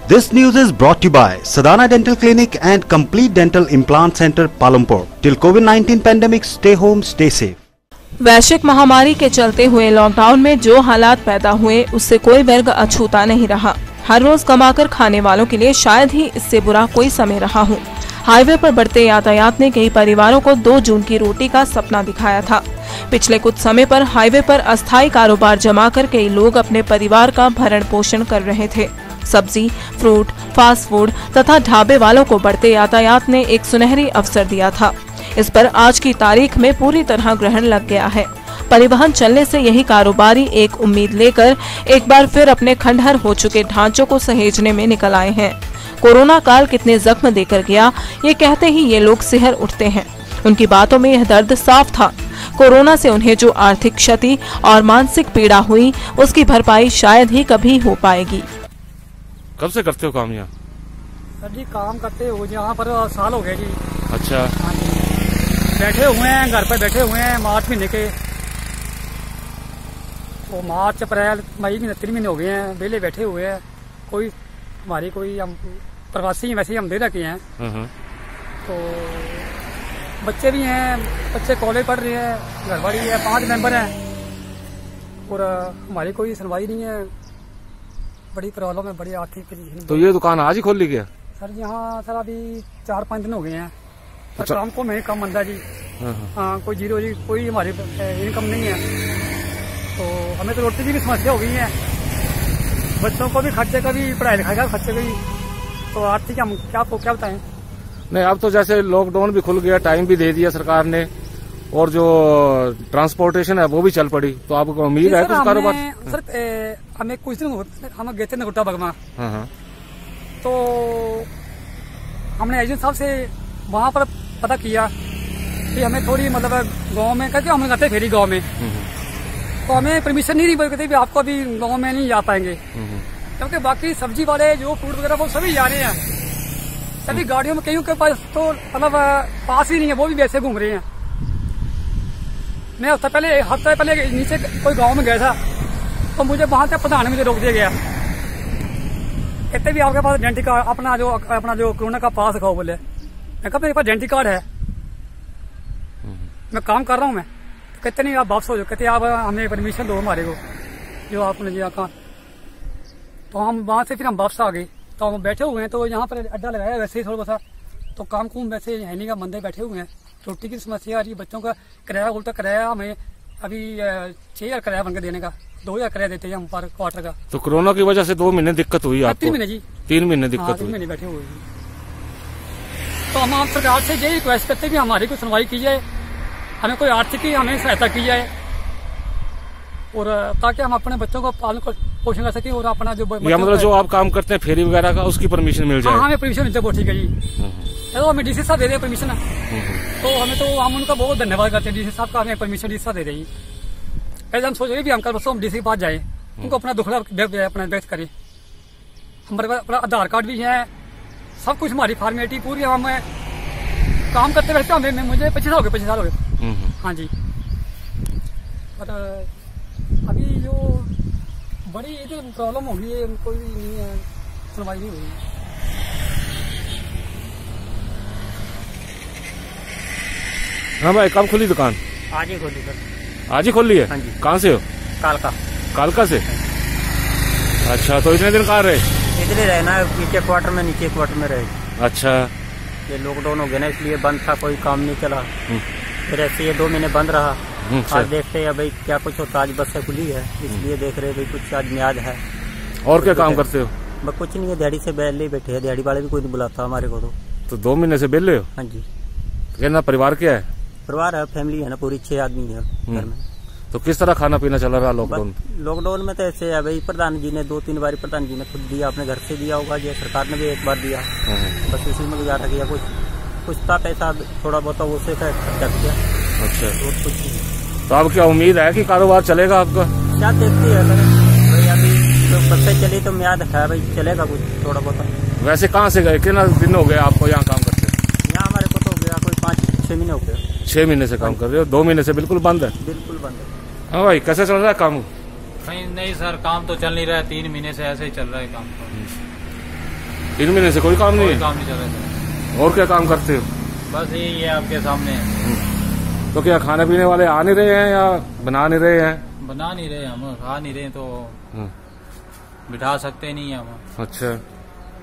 This news is brought to you by Sadhana Dental Clinic and Complete Dental Implant Center, Palampur. Till COVID-19 pandemic, stay home, stay safe. वैश्विक महामारी के चलते हुए lockdown में जो हालात पैदा हुए उससे कोई वर्ग अछूता नहीं रहा। हर रोज कमाकर खाने वालों के लिए शायद ही इससे बुरा कोई समय रहा हो। हाईवे पर बढ़ते यातायात ने कई परिवारों को 2 जून की रोटी का सपना दिखाया था। पिछले कुछ समय पर हाईवे पर अस्थायी कारोबार जमाकर कई लोग अपने परिवार का भरण पोषण कर रहे थे। सब्जी, फ्रूट, फास्ट फूड तथा ढाबे वालों को बढ़ते यातायात ने एक सुनहरी अवसर दिया था। इस पर आज की तारीख में पूरी तरह ग्रहण लग गया है। परिवहन चलने से यही कारोबारी एक उम्मीद लेकर एक बार फिर अपने खंडहर हो चुके ढांचों को सहेजने में निकल आए हैं। कोरोना काल कितने जख्म देकर गया, ये कहते ही ये लोग सिहर उठते हैं। उनकी बातों में यह दर्द साफ था। कोरोना से उन्हें जो आर्थिक क्षति और मानसिक पीड़ा हुई, उसकी भरपाई शायद ही कभी हो पाएगी। कब से करते हो काम यहाँ? सर जी काम करते हो यहाँ पर साल हो गए जी। अच्छा। बैठे हुए हैं घर पर, बैठे हुए हैं मार्च महीने के, तो मार्च अप्रैल मई महीने 3 महीने हो गए हैं वेले बैठे हुए हैं। कोई हमारी कोई हम प्रवासी वैसे ही हम दे रखे हैं, तो बच्चे भी हैं, बच्चे कॉलेज पढ़ रहे हैं, घरवाली है, 5 मेंबर हैं और हमारी कोई सुनवाई नहीं है। बड़ी प्रॉब्लम है, बड़ी आर्थिक। तो ये दुकान आज ही खोल ली गया? सर यहाँ सर अभी 4-5 दिन हो गए हैं। अच्छा। काम को में कम मंदा जी। हाँ, कोई जीरो जी, कोई हमारी इनकम नहीं है, तो हमें तो रोटी की भी समस्या हो गई है, बच्चों को भी खर्चे का भी, पढ़ाई लिखाई का खर्चे का भी, तो आर्थिक हम क्या बताएं। नहीं, अब तो जैसे लॉकडाउन भी खुल गया, टाइम भी दे दिया सरकार ने, और जो ट्रांसपोर्टेशन है वो भी चल पड़ी, तो आपको उम्मीद है कुछ कारोबार? सर हमें कुछ दिन हम गए थे नगुट्टा बगमा, तो हमने एजेंट साहब से वहाँ पर पता किया कि हमें थोड़ी मतलब गांव में, क्योंकि हम जाते फेरी गांव में, तो हमें परमिशन नहीं कहते भी आपको अभी गांव में नहीं जा पाएंगे, क्योंकि बाकी सब्जी वाले जो फ्रूट वगैरह वो सभी जा रहे हैं। सभी गाड़ियों में कईयों के पास तो मतलब पास ही नहीं है, वो भी वैसे घूम रहे हैं। मैं हफ्ते पहले नीचे कोई गांव में गया था, तो मुझे वहां से प्रधान मुझे रोक दिया गया, कहते भी आपके पास आइडेंटिटी कार्ड अपना जो कोरोना का पास दिखाओ बोले। मैं कहा मेरे पास आइडेंटिटी कार्ड है, मैं काम कर रहा हूँ मैं। तो कहते नहीं आप वापस हो जाओ, कहते आप हमें परमिशन दो हमारे को जो आपने दिया कहा। तो हम वहां से फिर हम वापस आ गए, तो हम बैठे हुए हैं, तो यहाँ पर अड्डा लगाया वैसे ही थोड़ा सा, तो काम कुम वैसे है नहीं का, मंदे बैठे हुए हैं। रोटी की समस्या आ रही है, बच्चों का किराया उल्टा किराया हमें अभी 6,000 किराया बनकर देने का, 2,000 किराया देते हैं हम पर क्वार्टर का। तो कोरोना की वजह से 2 महीने दिक्कत हुई आपको? 3 महीने जी। 3 महीने दिक्कत हुई। 3 महीने बैठे हुए। तो हम सरकार से यही रिक्वेस्ट करते हैं कि हमारी कोई सुनवाई की जाए, हमें कोई आर्थिक हमें सहायता की जाए, और ताकि हम अपने बच्चों को पालन पोषण कर सकें, और अपना जो मतलब जो आप काम करते हैं फेरी वगैरह का, उसकी परमिशन मिल जाए? हाँ, हमें परमिशन मिल जाए, बहुत ठीक है जी। चलो हमें डीसी साहब दे रहे हैं परमिशन, तो हमें तो हम उनका बहुत धन्यवाद करते हैं। डीसी साहब का हमें परमिशन डीसी साहब दे रही है। पहले हम सोच रहे भी हम कल परसों हम डीसी के पास जाए, उनको अपना दुखड़ा अपना व्यक्त करें। हमारे पास अपना आधार कार्ड भी है, सब कुछ हमारी फॉर्मेलिटी पूरी। हम काम करते रहते हमें मुझे 25 साल हो गए। हाँ जी। पर अभी जो बड़ी ये प्रॉब्लम हो गई है, कोई नहीं है, सुनवाई नहीं हुई। हाँ भाई, कब खुली दुकान? आज ही खोली सर। आज ही खोल ली है? हाँ जी। कहाँ से हो? कालका से। अच्छा, तो इतने दिन कहाँ रहे? इधर रहना है, नीचे क्वार्टर में रहे। अच्छा। ये लॉकडाउन हो गया ना, इसलिए बंद था, कोई काम नहीं चला, फिर ऐसे ये 2 महीने बंद रहा। आज देखते हैं भाई क्या कुछ होता। आज बसें खुली है, इसलिए देख रहे भाई कुछ आज म्याद है। और क्या काम करते हो? बस कुछ नहीं है, दिहाड़ी से बैठे बैठे है, दिहाड़ी वाले भी कोई नहीं बुलाता हमारे को। तो 2 महीने से बेले हो? हाँ जी। कहना परिवार क्या है? परिवार है, फैमिली है ना, पूरी 6 आदमी है घर में। तो किस तरह खाना पीना चल रहा लॉकडाउन में? तो ऐसे है भाई, प्रधान जी ने 2-3 बार प्रधान जी ने खुद दिया, अपने घर से दिया होगा, या सरकार ने भी 1 बार दिया, बस इसी में गुजारा किया। कुछ था पैसा थोड़ा बहुत उसे खर्चा किया। अच्छा। कुछ तो अब क्या उम्मीद है कि कारोबार चलेगा आपका? क्या देखते हैं भाई, अभी तो बसें चली तो म्याद है भाई, चलेगा कुछ थोड़ा बहुत। वैसे कहाँ से गए, कितना दिन हो गए आपको यहाँ काम करते? यहाँ हमारे को तो हो गया कोई 5-6 महीने हो गए। 6 महीने से काम कर रहे हो? 2 महीने से बिल्कुल बंद है? बिल्कुल बंद है। हाँ भाई, कैसे चल रहा है काम? नहीं सर, काम तो चल नहीं रहा है, 3 महीने से ऐसे ही चल रहा है काम। 3 महीने से कोई काम नहीं है? काम नहीं चल रहा। और क्या काम करते हो? बस यही है आपके सामने। तो क्या खाने पीने वाले आ नहीं रहे हैं या बना नहीं रहे हैं? बना नहीं रहे, हम खा नहीं रहे तो बिठा सकते नहीं है हम। अच्छा,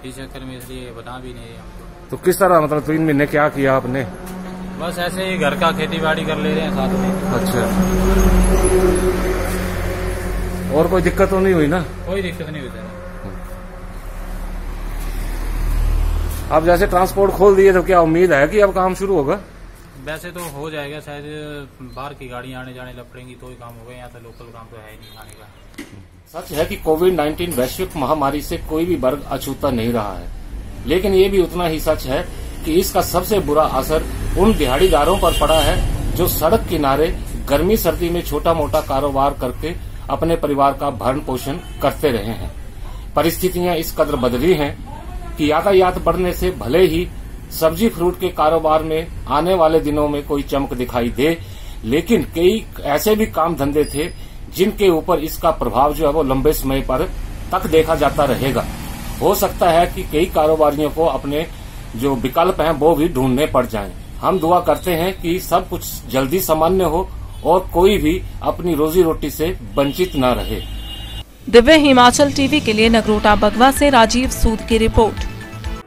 इस चक्कर में इसलिए बना भी नहीं रहे हम। तो किस तरह मतलब 3 महीने क्या किया आपने? बस ऐसे ही घर का खेती बाड़ी कर ले रहे हैं साथ में। अच्छा, और कोई दिक्कत तो नहीं हुई ना? कोई दिक्कत नहीं होती। अब जैसे ट्रांसपोर्ट खोल दिए तो क्या उम्मीद है कि अब काम शुरू होगा? वैसे तो हो जाएगा शायद, बाहर की गाड़ियां आने जाने लग पड़ेंगी तो ही काम होगा, यहाँ तो लोकल काम तो है ही नहीं खाने का। सच है कि कोविड-19 वैश्विक महामारी से कोई भी वर्ग अछूता नहीं रहा है, लेकिन ये भी उतना ही सच है कि इसका सबसे बुरा असर उन दिहाड़ीदारों पर पड़ा है जो सड़क किनारे गर्मी सर्दी में छोटा मोटा कारोबार करके अपने परिवार का भरण पोषण करते रहे हैं। परिस्थितियां इस कदर बदली हैं कि यातायात बढ़ने से भले ही सब्जी फ्रूट के कारोबार में आने वाले दिनों में कोई चमक दिखाई दे, लेकिन कई ऐसे भी काम धंधे थे जिनके ऊपर इसका प्रभाव जो है वो लंबे समय पर तक देखा जाता रहेगा। हो सकता है कि कई कारोबारियों को अपने जो विकल्प हैं वो भी ढूंढने पड़ जाएं। हम दुआ करते हैं कि सब कुछ जल्दी सामान्य हो और कोई भी अपनी रोजी रोटी से वंचित न रहे। दिव्य हिमाचल टीवी के लिए नगरोटा बगवा से राजीव सूद की रिपोर्ट।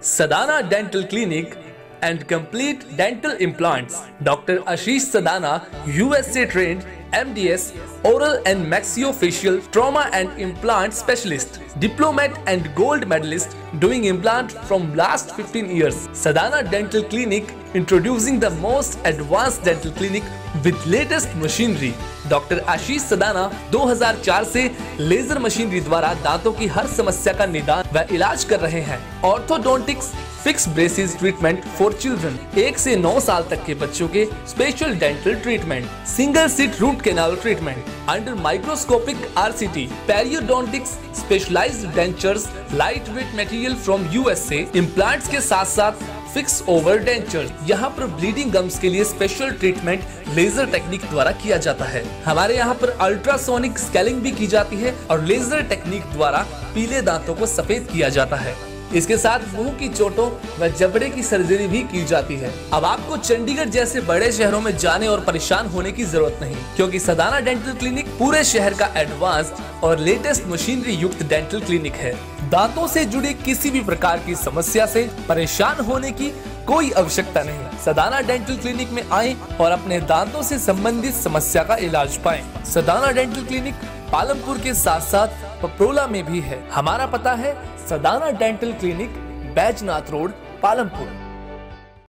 Sadana dental clinic and complete dental implants. Doctor Ashish Sadana, USA trained MDS, oral and maxillofacial trauma and implant specialist, diplomat and gold medalist doing implant from last 15 years. Sadana Dental Clinic introducing the most advanced dental clinic with latest machinery. Doctor Ashish Sadana 2004 से laser machinery द्वारा दांतों की हर समस्या का निदान व इलाज कर रहे हैं। Orthodontics, fix braces treatment for children, 1 से 9 साल तक के बच्चों के special dental treatment, single seat root canal treatment under microscopic RCT, periodontics, specialised dentures, light weight material from USA, implants के साथ साथ फिक्स ओवर डेंचर। यहाँ पर ब्लीडिंग गम्स के लिए स्पेशल ट्रीटमेंट लेजर टेक्निक द्वारा किया जाता है। हमारे यहाँ पर अल्ट्रासोनिक स्केलिंग भी की जाती है और लेजर टेक्निक द्वारा पीले दांतों को सफेद किया जाता है। इसके साथ मुंह की चोटों व जबड़े की सर्जरी भी की जाती है। अब आपको चंडीगढ़ जैसे बड़े शहरों में जाने और परेशान होने की जरूरत नहीं, क्योंकि सदाना डेंटल क्लिनिक पूरे शहर का एडवांस्ड और लेटेस्ट मशीनरी युक्त डेंटल क्लिनिक है। दांतों से जुड़ी किसी भी प्रकार की समस्या से परेशान होने की कोई आवश्यकता नहीं। सदाना डेंटल क्लिनिक में आएं और अपने दांतों से संबंधित समस्या का इलाज पाएं। सदाना डेंटल क्लिनिक पालमपुर के साथ साथ पपरोला में भी है। हमारा पता है Sadana dental clinic, Baijnath road, Palampur.